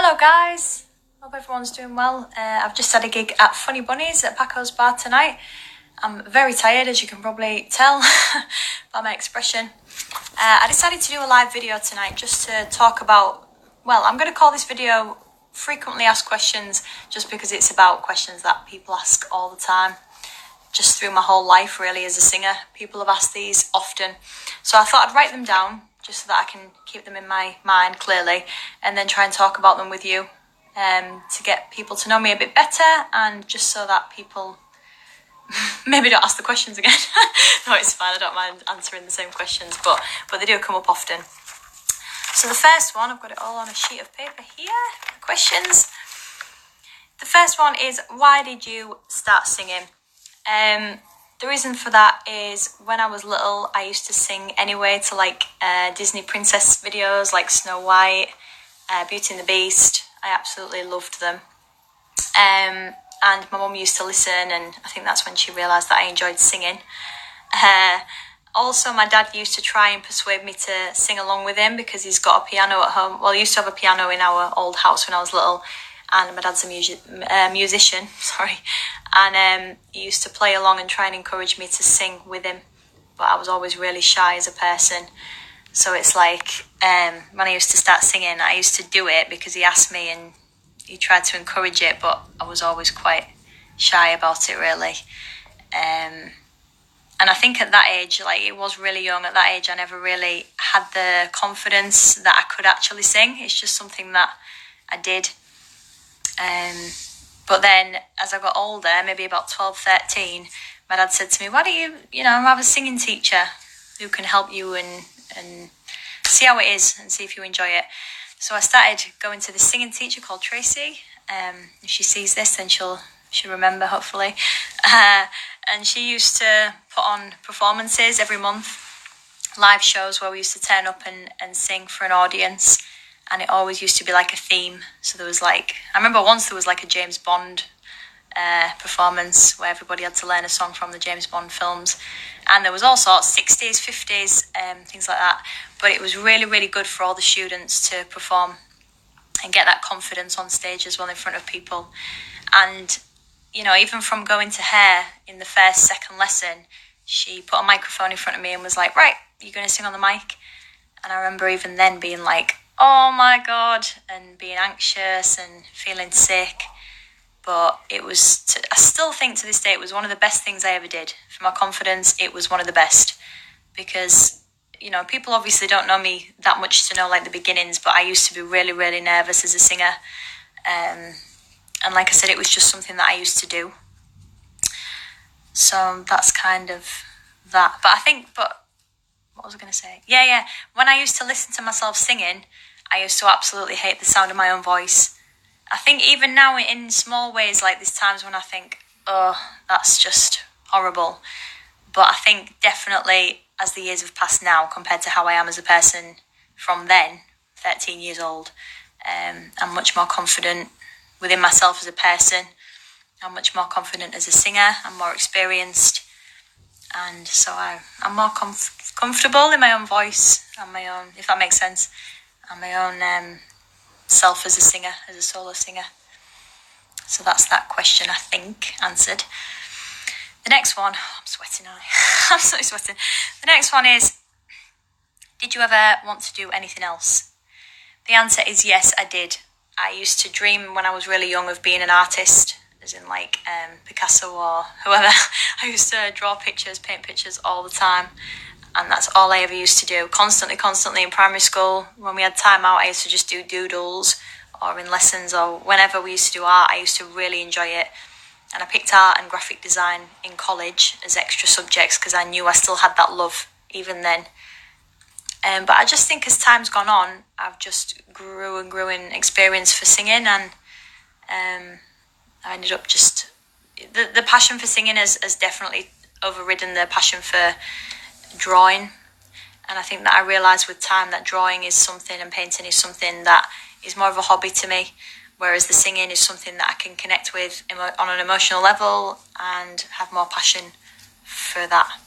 Hello guys, hope everyone's doing well. I've just had a gig at Funny Bunnies at Paco's Bar tonight. I'm very tired, as you can probably tell by my expression. I decided to do a live video tonight just to talk about, I'm going to call this video Frequently Asked Questions, just because it's about questions that people ask all the time. Just through my whole life really as a singer, people have asked these often. So I thought I'd write them down just so that I can keep them in my mind clearly, and then try and talk about them with you to get people to know me a bit better, and just so that people maybe don't ask the questions again. No, it's fine, I don't mind answering the same questions, but they do come up often. So the first one, I've got it all on a sheet of paper here, the questions. The first one is, why did you start singing? The reason for that is when I was little, I used to sing anyway to Disney princess videos like Snow White, Beauty and the Beast. I absolutely loved them. And my mum used to listen, and I think that's when she realised that I enjoyed singing. Also, my dad used to try and persuade me to sing along with him because he's got a piano at home. Well, he used to have a piano in our old house when I was little, and my dad's a musician, and he used to play along and try and encourage me to sing with him, but I was always really shy as a person. So it's like, when I used to start singing, I used to do it because he asked me and he tried to encourage it, but I was always quite shy about it really. And I think at that age, it was really young, at that age I never really had the confidence that I could actually sing. It's just something that I did. But then as I got older, maybe about 12, 13, my dad said to me, why don't you have a singing teacher who can help you and see how it is and see if you enjoy it. So I started going to this singing teacher called Tracy. If she sees this, then she'll remember, hopefully. And she used to put on performances every month, live shows where we used to turn up and sing for an audience. And it always used to be like a theme. So there was I remember once there was a James Bond performance where everybody had to learn a song from the James Bond films. And there was all sorts, 60s, 50s, things like that. But it was really, really good for all the students to perform and get that confidence on stage as well in front of people. And, even from going to her in the first, second lesson, she put a microphone in front of me and was like, right, you're going to sing on the mic. And I remember even then being like, oh my God, and being anxious and feeling sick. But it was, I still think to this day, it was one of the best things I ever did. For my confidence, it was one of the best. Because, people obviously don't know me that much to know the beginnings, but I used to be really, really nervous as a singer. And like I said, it was just something that I used to do. So that's kind of that. But what was I going to say? Yeah. When I used to listen to myself singing, I used to absolutely hate the sound of my own voice. I think even now in small ways, there's times when I think, oh, that's just horrible. But I think definitely as the years have passed now, compared to how I am as a person from then, 13 years old, I'm much more confident within myself as a person. I'm much more confident as a singer. I'm more experienced. And so I'm more comfortable in my own voice, and my own, if that makes sense, and my own self as a singer, as a solo singer. So that's that question, I think, answered. The next one, I'm sweating now. I'm so sweating. The next one is, did you ever want to do anything else? The answer is yes, I did. I used to dream when I was really young of being an artist, as in Picasso or whoever. I used to draw pictures, paint pictures all the time. And that's all I ever used to do. Constantly in primary school. When we had time out, I used to just do doodles, or in lessons, or whenever we used to do art, I used to really enjoy it. And I picked art and graphic design in college as extra subjects because I knew I still had that love even then. But I just think as time's gone on, I've just grew in experience for singing, and I ended up just... The passion for singing has definitely overridden the passion for drawing. And I think that I realised with time that drawing is something, and painting is something that is more of a hobby to me, whereas the singing is something that I can connect with on an emotional level and have more passion for that.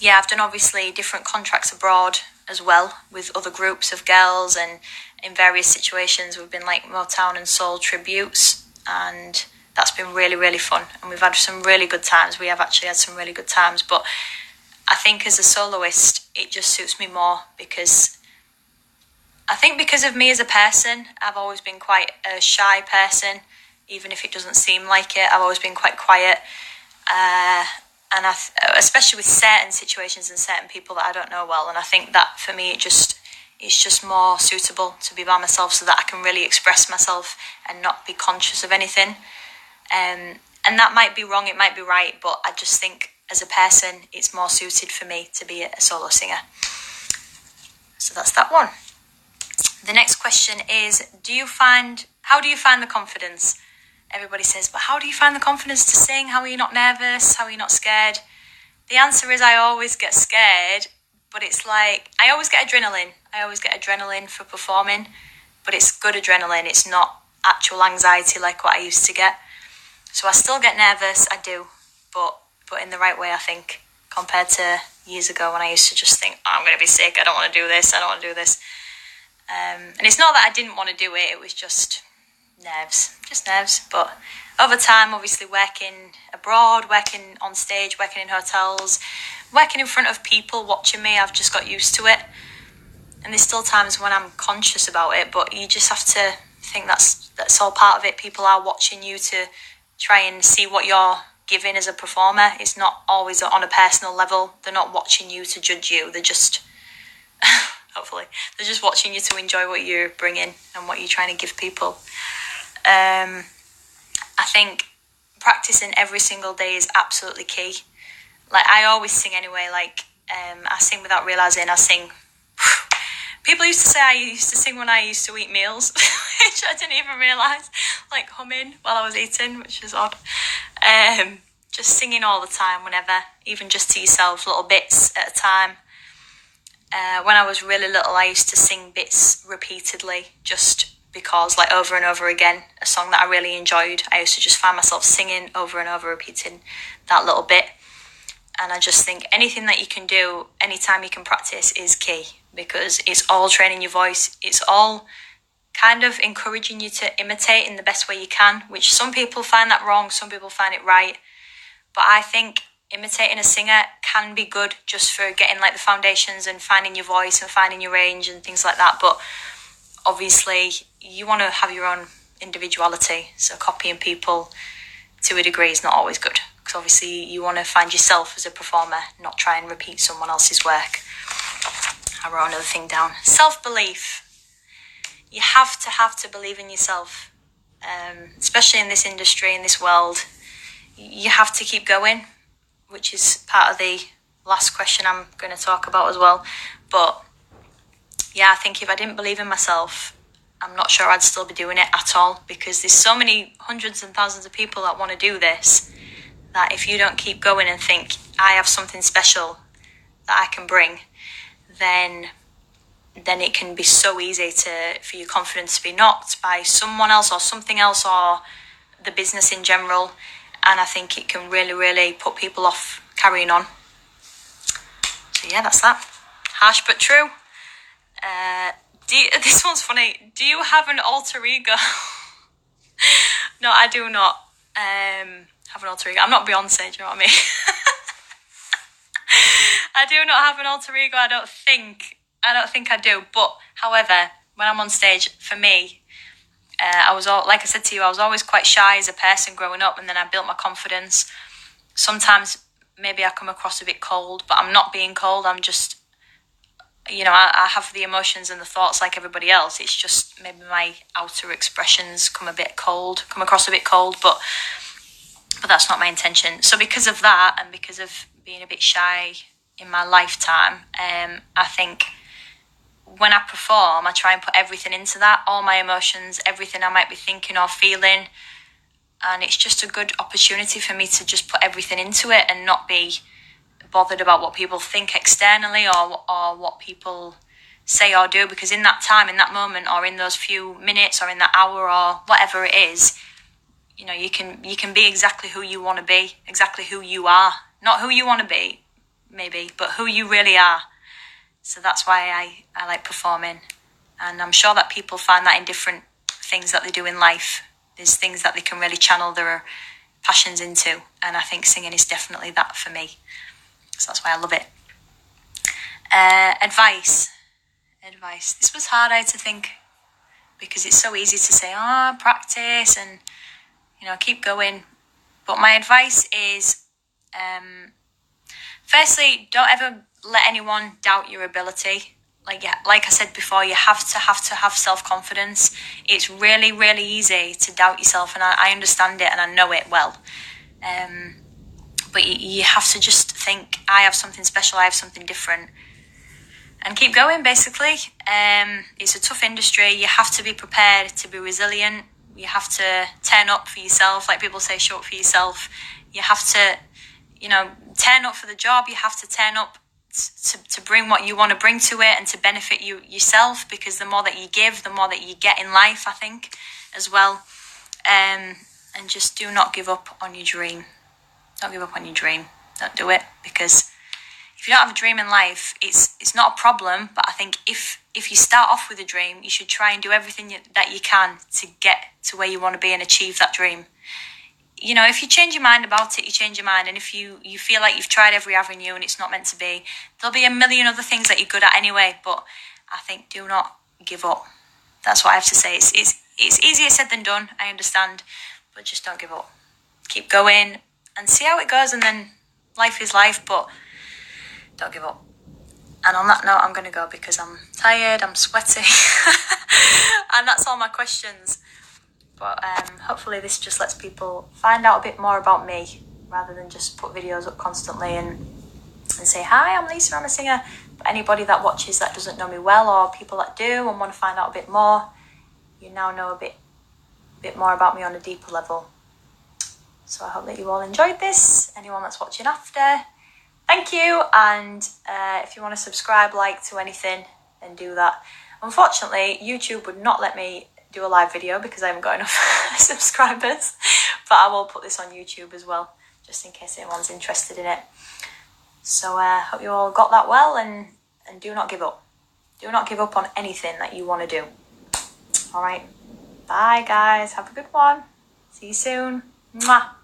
yeah, I've done obviously different contracts abroad as well with other groups of girls, and in various situations we've been like Motown and soul tributes, and that's been really, really fun, and we've had some really good times. We have actually had some really good times, but I think as a soloist it just suits me more, because I think because of me as a person, I've always been quite a shy person, even if it doesn't seem like it. I've always been quite quiet, and especially with certain situations and certain people that I don't know well. And I think that for me, it's just more suitable to be by myself, so that I can really express myself and not be conscious of anything. And that might be wrong, it might be right, but I just think as a person, it's more suited for me to be a solo singer. So that's that one. The next question is, how do you find the confidence? Everybody says, but how do you find the confidence to sing? How are you not nervous? How are you not scared? The answer is I always get scared, but it's like, I always get adrenaline. I always get adrenaline for performing, but it's good adrenaline. It's not actual anxiety like what I used to get. So I still get nervous, I do, but in the right way, I think, compared to years ago when I used to just think, oh, I'm going to be sick, I don't want to do this. And it's not that I didn't want to do it was just nerves. But over time, obviously working abroad, working on stage, working in hotels, working in front of people watching me, I've just got used to it. And there's still times when I'm conscious about it, but you just have to think that's all part of it. People are watching you to try and see what you're giving as a performer. It's not always on a personal level. They're not watching you to judge you. They're just hopefully they're just watching you to enjoy what you're bringing and what you're trying to give people. I think practicing every single day is absolutely key. Like, I always sing anyway. Like, I sing without realising I sing. People used to say I used to sing when I used to eat meals, which I didn't even realise. Like humming while I was eating, which is odd. Just singing all the time, whenever, even just to yourself, little bits at a time. When I was really little, I used to sing bits repeatedly, just because, like, over and over again, a song that I really enjoyed. I used to just find myself singing over and over, repeating that little bit. And I just think anything that you can do, anytime you can practice, is key, because it's all training your voice. It's all kind of encouraging you to imitate in the best way you can, which some people find that wrong, some people find it right. But I think imitating a singer can be good just for getting like the foundations and finding your voice and finding your range and things like that. But obviously you want to have your own individuality, so copying people to a degree is not always good, because obviously you want to find yourself as a performer, not try and repeat someone else's work. I wrote another thing down. Self-belief. You have to believe in yourself, especially in this industry, in this world. You have to keep going, which is part of the last question I'm going to talk about as well. But yeah, I think if I didn't believe in myself, I'm not sure I'd still be doing it at all, because there's so many hundreds and thousands of people that want to do this, that if you don't keep going and think, I have something special that I can bring, then it can be so easy for your confidence to be knocked by someone else or something else, or the business in general. And I think it can really, really put people off carrying on. So yeah, that's that. Harsh but true. This one's funny. Do you have an alter ego? No, I do not have an alter ego. I'm not Beyonce, do you know what I mean? I do not have an alter ego. I don't think I do. But however, when I'm on stage, for me, like I said to you, I was always quite shy as a person growing up, and then I built my confidence. Sometimes maybe I come across a bit cold, but I'm not being cold. I'm just, I have the emotions and the thoughts like everybody else. It's just maybe my outer expressions come across a bit cold, but that's not my intention. So because of that, and because of being a bit shy in my lifetime, I think when I perform, I try and put everything into that, all my emotions, everything I might be thinking or feeling. And it's just a good opportunity for me to just put everything into it and not be bothered about what people think externally or what people say or do. Because in that time, in that moment, or in those few minutes, or in that hour, or whatever it is, you can be exactly who you want to be, exactly who you are. Not who you want to be, maybe, but who you really are. So that's why I like performing. And I'm sure that people find that in different things that they do in life. There's things that they can really channel their passions into. And I think singing is definitely that for me. So that's why I love it. Advice. This was hard, I had to think, because it's so easy to say, practice and, keep going. But my advice is, firstly, don't ever let anyone doubt your ability. Like I said before, you have to have self-confidence. It's really, really easy to doubt yourself, and I understand it and I know it well. But you have to just think, I have something special, I have something different. And keep going, basically. It's a tough industry. You have to be prepared to be resilient. You have to turn up for yourself. Like people say, show up for yourself. You have to, turn up for the job. You have to turn up to bring what you want to bring to it and to benefit yourself, because the more that you give, the more that you get in life, I think, as well. And just do not give up on your dream. Don't give up on your dream. Don't do it, because if you don't have a dream in life, it's not a problem. But I think if you start off with a dream, you should try and do everything that you can to get to where you want to be and achieve that dream. If you change your mind about it, you change your mind. And if you feel like you've tried every avenue and it's not meant to be, there'll be a million other things that you're good at anyway. But I think do not give up. That's what I have to say. It's easier said than done, I understand. But just don't give up. Keep going and see how it goes. And then life is life, but don't give up. And on that note, I'm going to go because I'm tired, I'm sweaty. And that's all my questions. But hopefully this just lets people find out a bit more about me, rather than just put videos up constantly and say, hi, I'm Lisa, I'm a singer. But anybody that watches that doesn't know me well, or people that do and want to find out a bit more, you now know a bit more about me on a deeper level. So I hope that you all enjoyed this. Anyone that's watching after, thank you. And if you want to subscribe, like to anything, then do that. Unfortunately, YouTube would not let me do a live video because I haven't got enough subscribers. But I will put this on YouTube as well, just in case anyone's interested in it. So I hope you all got that well, and do not give up. Do not give up on anything that you want to do. All right. Bye, guys. Have a good one. See you soon. Mwah.